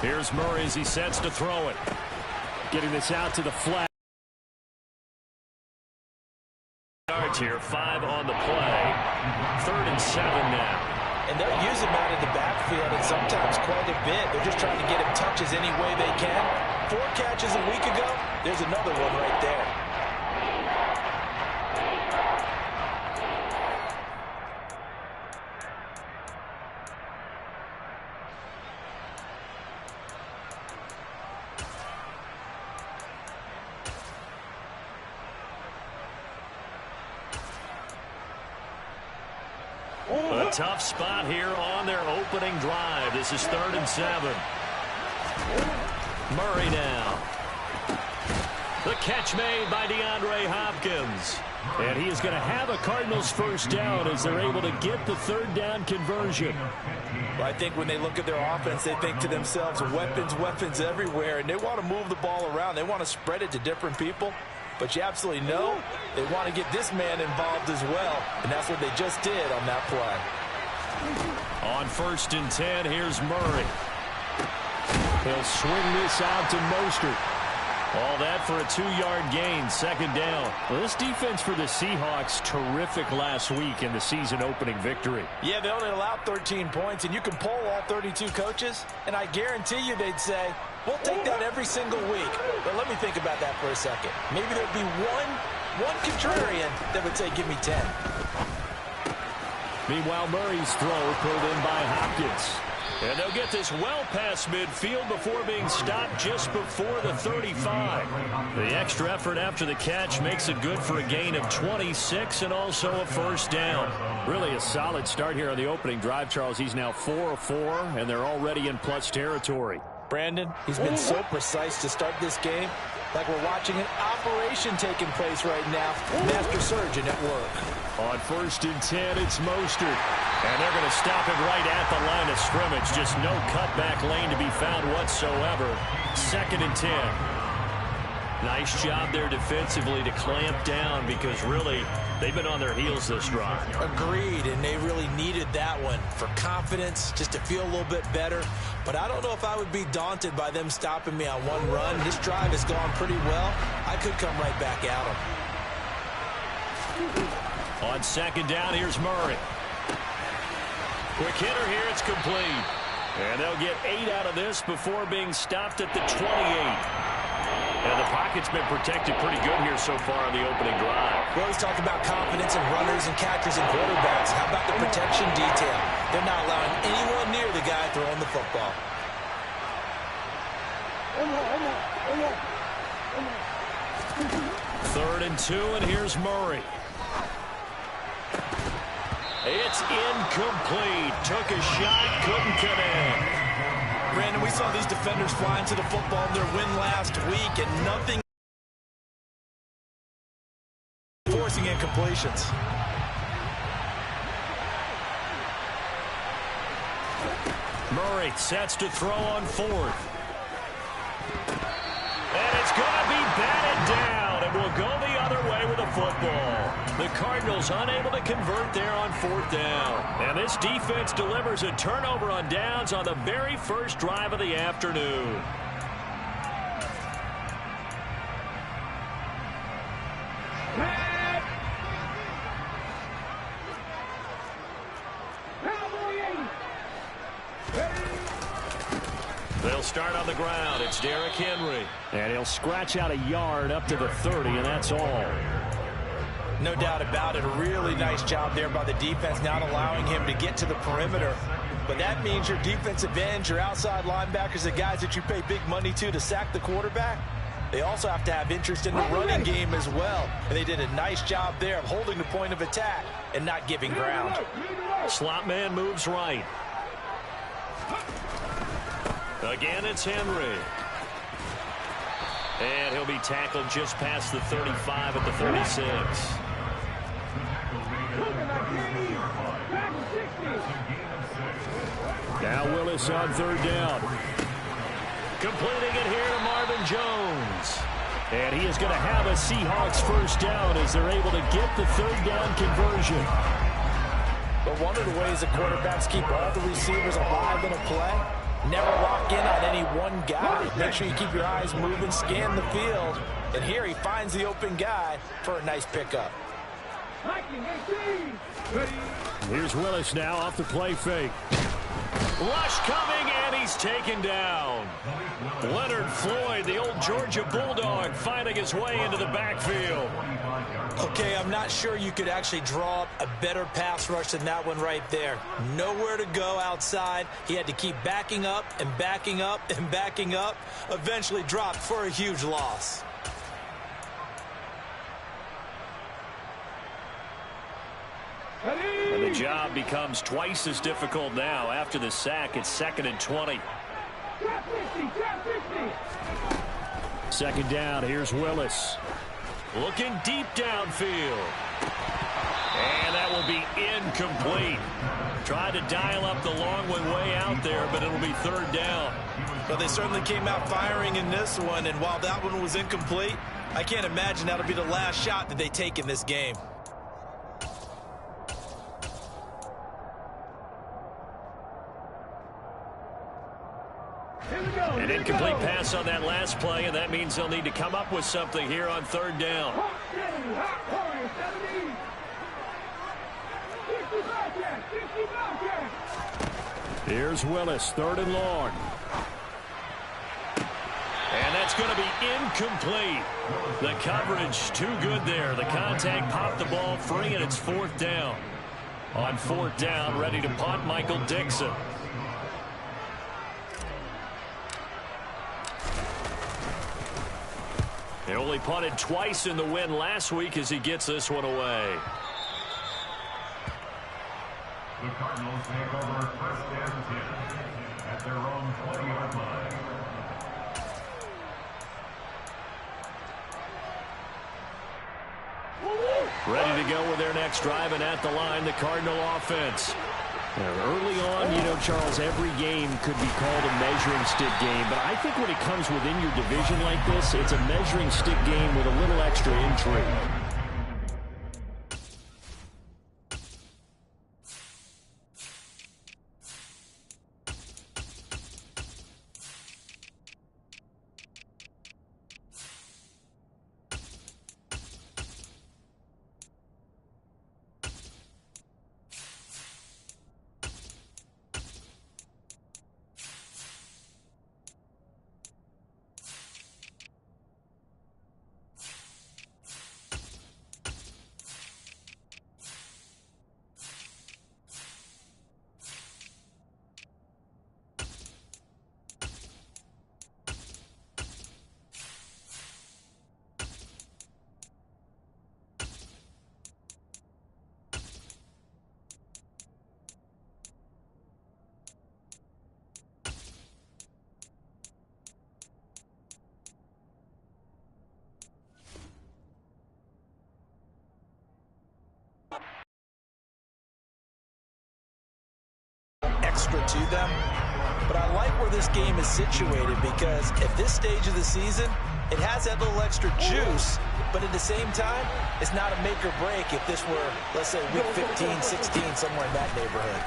Here's Murray as he sets to throw it. Getting this out to the flat. Yards here, 5 on the play. 3rd and 7 now. And they'll use him out in the backfield, and sometimes quite a bit. They're just trying to get him touches any way they can. 4 catches a week ago. There's another one right there. A tough spot here on their opening drive. This is 3rd and 7. Murray now. The catch made by DeAndre Hopkins. And he is going to have a Cardinals first down as they're able to get the 3rd down conversion. Well, I think when they look at their offense, they think to themselves, weapons, weapons everywhere, and they want to move the ball around. They want to spread it to different people. But you absolutely know they want to get this man involved as well, and that's what they just did on that play. On 1st and 10, here's Murray. He'll swing this out to Mostert. All that for a 2-yard gain, 2nd down. Well, this defense for the Seahawks, terrific last week in the season-opening victory. Yeah, they only allowed 13 points, and you can poll all 32 coaches, and I guarantee you they'd say, we'll take that every single week. But let me think about that for a second. Maybe there'd be one contrarian that would say, give me 10. Meanwhile, Murray's throw pulled in by Hopkins. And they'll get this well past midfield before being stopped just before the 35. The extra effort after the catch makes it good for a gain of 26 and also a first down. Really a solid start here on the opening drive, Charles. He's now 4 of 4, and they're already in plus territory. Brandon, he's been so precise to start this game, like we're watching an operation taking place right now. Master surgeon at work. On 1st and 10, it's Mostert. And they're going to stop it right at the line of scrimmage. Just no cutback lane to be found whatsoever. 2nd and 10. Nice job there defensively to clamp down because really they've been on their heels this drive. Agreed, and they really needed that one for confidence, just to feel a little bit better. But I don't know if I would be daunted by them stopping me on one run. This drive has gone pretty well. I could come right back at them. On 2nd down, here's Murray. Quick hitter here, it's complete. And they'll get 8 out of this before being stopped at the 28. And the pocket's been protected pretty good here so far on the opening drive. We always talk about confidence in runners and catchers and quarterbacks. How about the protection detail? They're not allowing anyone near the guy throwing the football. 3rd and 2, and here's Murray. It's incomplete. Took a shot, couldn't connect. Brandon, we saw these defenders fly into the football in their win last week, and nothing forcing incompletions. Murray sets to throw on 4th. And it's going to be batted down, and will go the other way with the football. The Cardinals unable to convert there on 4th down. And this defense delivers a turnover on downs on the very first drive of the afternoon. They'll start on the ground. It's Derrick Henry. And he'll scratch out a yard up to the 30, and that's all. No doubt about it. A really nice job there by the defense, not allowing him to get to the perimeter. But that means your defensive ends, your outside linebackers, the guys that you pay big money to sack the quarterback, they also have to have interest in the running game as well. And they did a nice job there of holding the point of attack and not giving ground. Slot man moves right. Again, it's Henry. And he'll be tackled just past the 35 at the 36. Now Willis on 3rd down. Completing it here to Marvin Jones. And he is going to have a Seahawks first down as they're able to get the 3rd down conversion. But one of the ways the quarterbacks keep all the receivers alive in a play Never lock in on any one guy. Make sure you keep your eyes moving, scan the field. And here he finds the open guy for a nice pickup. Here's Willis now off the play fake. Rush coming, and he's taken down. Leonard Floyd, the old Georgia Bulldog, finding his way into the backfield. Okay, I'm not sure you could actually draw up a better pass rush than that one right there. Nowhere to go outside. He had to keep backing up and backing up and backing up. Eventually dropped for a huge loss. And the job becomes twice as difficult now. After the sack, it's 2nd and 20. Second down, here's Willis. Looking deep downfield. And that will be incomplete. Tried to dial up the long one way out there, but it'll be 3rd down. Well, they certainly came out firing in this one, and while that one was incomplete, I can't imagine that'll be the last shot that they take in this game. An incomplete pass on that last play, and that means they'll need to come up with something here on 3rd down. Here's Willis, 3rd and long. And that's going to be incomplete. The coverage too good there. The contact popped the ball free, and it's 4th down. On 4th down, ready to punt, Michael Dixon. He only punted twice in the win last week as he gets this one away. The Cardinals take over 1st and 10 at their own 20-yard line. Ready to go with their next drive, and at the line, the Cardinal offense. Early on, you know, Charles, every game could be called a measuring stick game. But I think when it comes within your division like this, it's a measuring stick game with a little extra intrigue. To them, but I like where this game is situated because at this stage of the season, it has that little extra juice, but at the same time, it's not a make or break if this were, let's say, week 15, 16, somewhere in that neighborhood.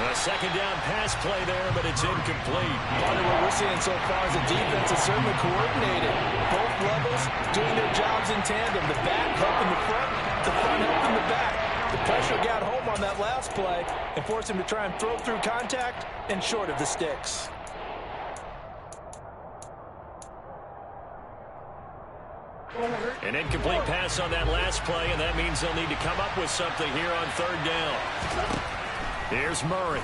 A second down pass play there, but it's incomplete. Part of what we're seeing so far is the defense is certainly coordinated. Both levels doing their jobs in tandem. The back helping the front helping the back. The pressure got home on that last play and forced him to try and throw through contact and short of the sticks. An incomplete pass on that last play, and that means they'll need to come up with something here on 3rd down. Here's Murray.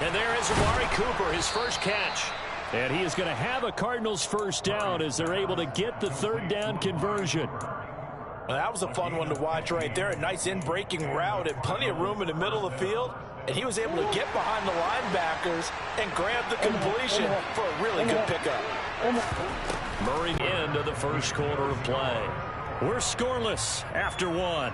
And there is Amari Cooper, his first catch. And he is going to have a Cardinals first down as they're able to get the 3rd down conversion. Well, that was a fun one to watch right there. A nice in-breaking route and plenty of room in the middle of the field. And he was able to get behind the linebackers and grab the completion for a really good pickup. Murray into the first quarter of play. We're scoreless after 1.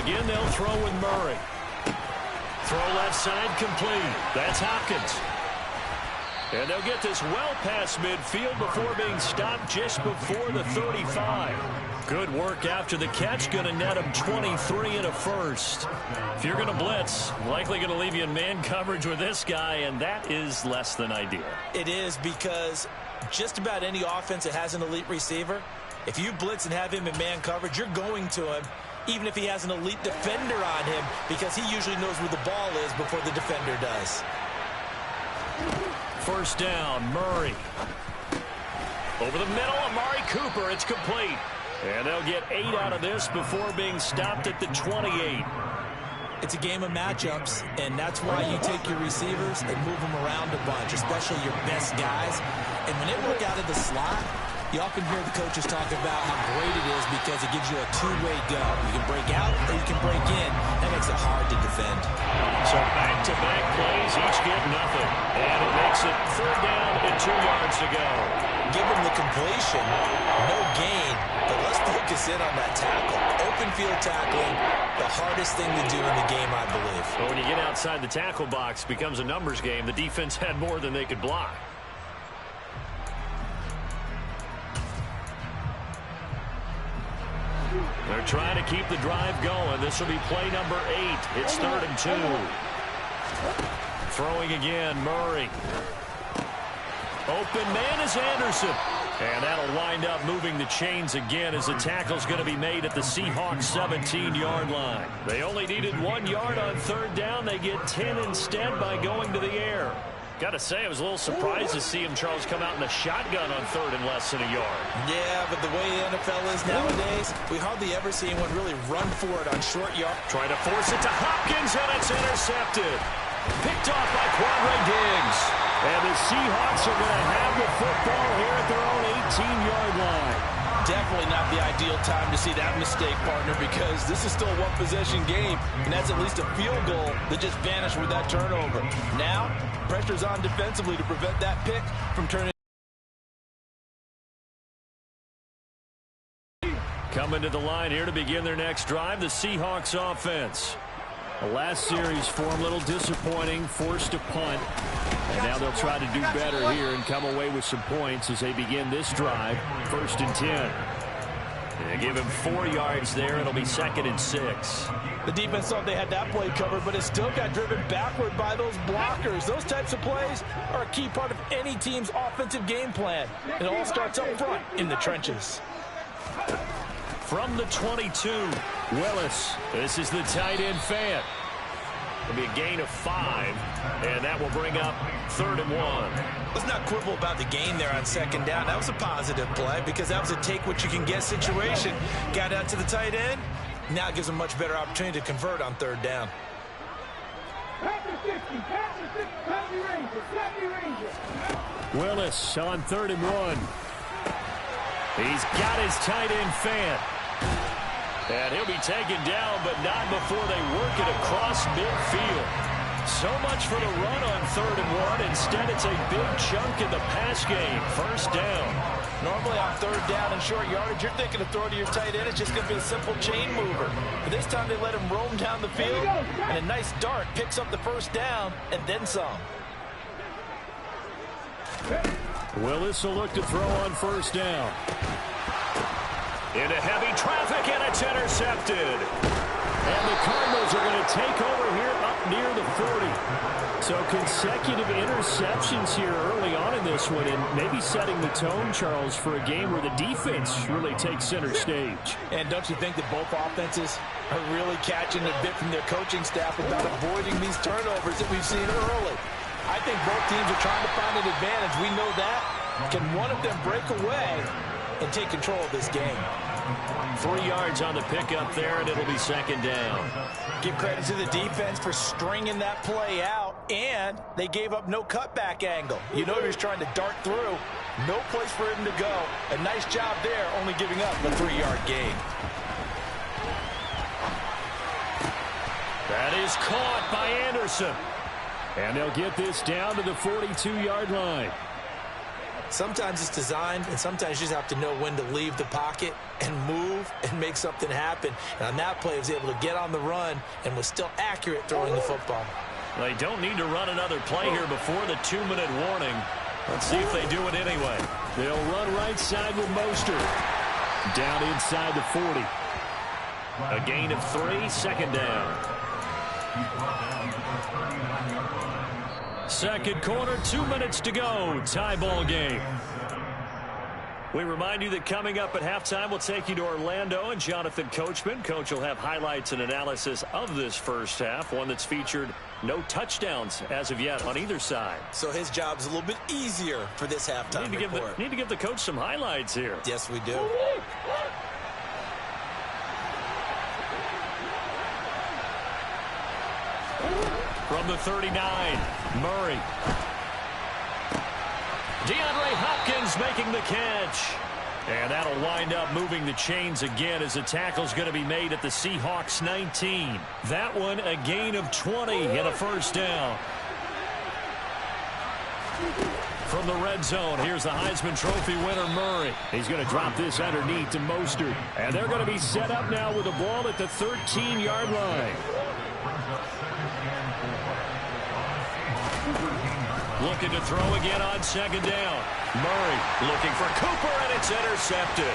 again, they'll throw with Murray. Throw left side complete. That's Hopkins. And they'll get this well past midfield before being stopped just before the 35. Good work after the catch. Going to net him 23 and a first. If you're going to blitz, likely going to leave you in man coverage with this guy, and that is less than ideal. It is, because just about any offense that has an elite receiver, if you blitz and have him in man coverage, you're going to him, even if he has an elite defender on him, because he usually knows where the ball is before the defender does. First down, Murray. Over the middle, Amari Cooper. It's complete. And they'll get 8 out of this before being stopped at the 28. It's a game of matchups, and that's why you take your receivers and move them around a bunch, especially your best guys. And when they work out of the slot, you often hear the coaches talk about how great it is because it gives you a two-way go. You can break out or you can break in. That makes it hard to defend. So back-to-back plays, each get nothing. And it makes it 3rd down and 2 yards to go. Give them the completion, no gain, but let's focus in on that tackle. Open field tackling, the hardest thing to do in the game, I believe. But when you get outside the tackle box, it becomes a numbers game. The defense had more than they could block. They're trying to keep the drive going. This will be play number 8. It's 3rd and 2. Throwing again, Murray. Open man is Anderson. And that'll wind up moving the chains again as the tackle's going to be made at the Seahawks 17-yard line. They only needed 1 yard on 3rd down. They get 10 instead by going to the air. Got to say, I was a little surprised to see him, Charles, come out in a shotgun on 3rd and less than a yard. Yeah, but the way the NFL is nowadays, we hardly ever see anyone really run for it on short yard. Trying to force it to Hopkins, and it's intercepted. Picked off by Quandre Diggs. And the Seahawks are going to have the football here at their own 18-yard line. Definitely not the ideal time to see that mistake, partner, because this is still a one-possession game, and that's at least a field goal that just vanished with that turnover. Now, pressure's on defensively to prevent that pick from turning. Coming to the line here to begin their next drive, the Seahawks offense. The last series for them, a little disappointing, forced a punt. And now they'll try to do better here and come away with some points as they begin this drive. 1st and 10. They give him 4 yards there. It'll be 2nd and 6. The defense thought they had that play covered, but it still got driven backward by those blockers. Those types of plays are a key part of any team's offensive game plan. It all starts up front in the trenches. From the 22, Willis. This is the tight end Fant. It'll be a gain of 5, and that will bring up 3rd and 1. Let's not quibble about the gain there on 2nd down. That was a positive play because that was a take-what-you-can-get situation. Got out to the tight end. Now it gives them a much better opportunity to convert on 3rd down. Willis on 3rd and 1. He's got his tight end Fant. And he'll be taken down, but not before they work it across midfield. So much for the run on 3rd and 1. Instead, it's a big chunk in the pass game. 1st down. Normally on 3rd down and short yardage, you're thinking of throwing to your tight end. It's just going to be a simple chain mover. But this time they let him roam down the field, and a nice dart picks up the 1st down and then some. Willis will look to throw on 1st down. Into heavy traffic, and it's intercepted. And the Cardinals are going to take over here up near the 40. So consecutive interceptions here early on in this one, and maybe setting the tone, Charles, for a game where the defense really takes center stage. And don't you think that both offenses are really catching a bit from their coaching staff about avoiding these turnovers that we've seen early? I think both teams are trying to find an advantage. We know that. Can one of them break away and take control of this game? 3 yards on the pickup there, and it'll be 2nd down. Give credit to the defense for stringing that play out, and they gave up no cutback angle. You know he was trying to dart through. No place for him to go. A nice job there, only giving up a 3-yard gain. That is caught by Anderson. And they'll get this down to the 42-yard line. Sometimes it's designed, and sometimes you just have to know when to leave the pocket and move and make something happen. And on that play, he was able to get on the run and was still accurate throwing the football. They don't need to run another play here before the 2-minute warning. Let's see if they do it anyway. They'll run right side with Mostert. Down inside the 40. A gain of 3, second down. Second quarter, 2 minutes to go. Tie ball game. We remind you that coming up at halftime, we'll take you to Orlando and Jonathan Coachman. Coach will have highlights and analysis of this first half, one that's featured no touchdowns as of yet on either side. So his job's a little bit easier for this halftime report. Need to give the coach some highlights here. Yes, we do. From the 39, Murray. DeAndre Hopkins making the catch. And that'll wind up moving the chains again as the tackle's going to be made at the Seahawks 19. That one a gain of 20 and a first down. From the red zone, here's the Heisman Trophy winner, Murray. He's going to drop this underneath to Mostert. And they're going to be set up now with the ball at the 13-yard line. Looking to throw again on second down. Murray looking for Cooper, and it's intercepted.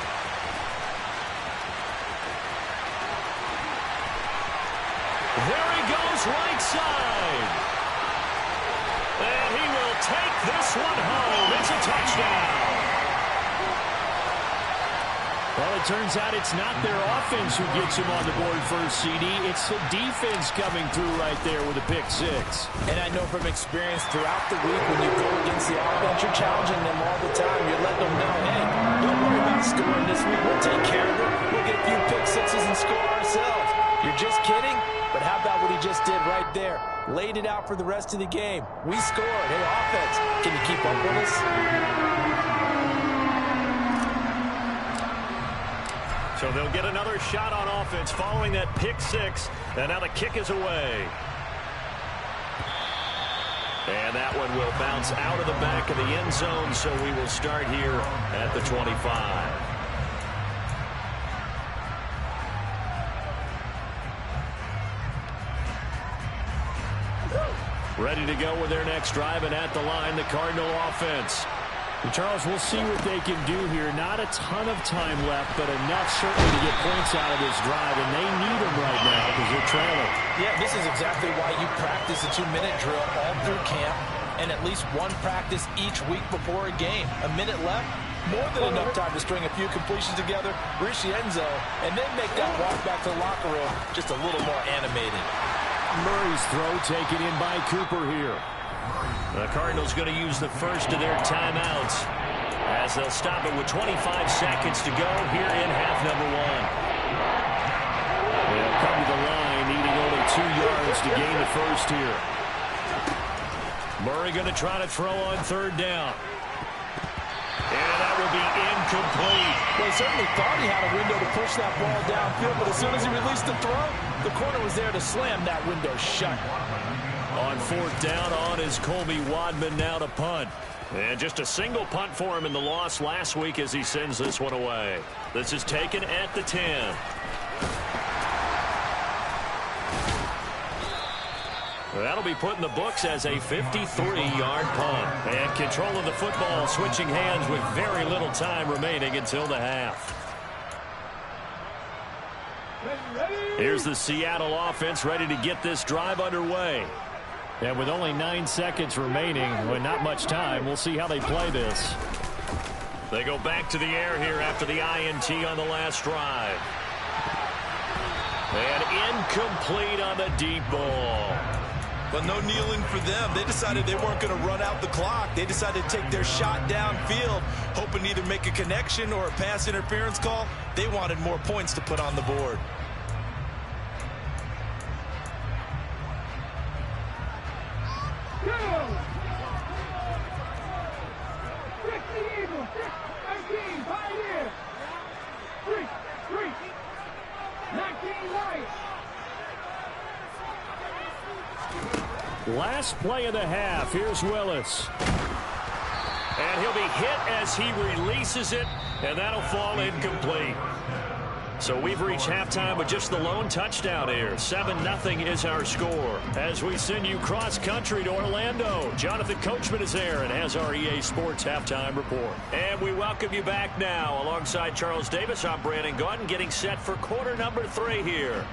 There he goes, right side. And he will take this one home. It's a touchdown. Well, it turns out it's not their offense who gets him on the board first, CD. It's the defense coming through right there with a pick six. And I know from experience throughout the week when you go against the offense, you're challenging them all the time. You're letting them know, hey, don't worry about scoring this week. We'll take care of it. We'll get a few pick sixes and score ourselves. You're just kidding? But how about what he just did right there? Laid it out for the rest of the game. We scored. Hey, offense, can you keep up with us? So they'll get another shot on offense following that pick six. And now the kick is away. And that one will bounce out of the back of the end zone. So we will start here at the 25. Ready to go with their next drive, and at the line, the Cardinal offense. Charles, we'll see what they can do here. Not a ton of time left, but enough certainly to get points out of this drive, and they need them right now because they're trailing. Yeah, this is exactly why you practice a 2-minute drill all through camp and at least one practice each week before a game. A minute left, more than enough time to string a few completions together, reach the end zone, and then make that walk back to the locker room just a little more animated. Murray's throw taken in by Cooper here. The Cardinals going to use the first of their timeouts as they'll stop it with 25 seconds to go here in half number one. They'll come to the line, needing only 2 yards to gain the first here. Murray going to try to throw on third down. And that will be incomplete. Well, he certainly thought he had a window to push that ball downfield, but as soon as he released the throw, the corner was there to slam that window shut. On fourth down on is Colby Wadman now to punt. And just a single punt for him in the loss last week as he sends this one away. This is taken at the 10. That'll be put in the books as a 53-yard punt. And control of the football switching hands with very little time remaining until the half. Here's the Seattle offense ready to get this drive underway. And with only 9 seconds remaining, with not much time, we'll see how they play this. They go back to the air here after the INT on the last drive. And incomplete on the deep ball. But no kneeling for them. They decided they weren't going to run out the clock. They decided to take their shot downfield, hoping to either make a connection or a pass interference call. They wanted more points to put on the board. Last play of the half. Here's Willis. And And he'll be hit as he releases it, and that'll fall incomplete. So we've reached halftime with just the lone touchdown here. 7-0 is our score. As we send you cross-country to Orlando, Jonathan Coachman is there and has our EA Sports halftime report. And we welcome you back now. Alongside Charles Davis, I'm Brandon Gaudin, getting set for quarter number 3 here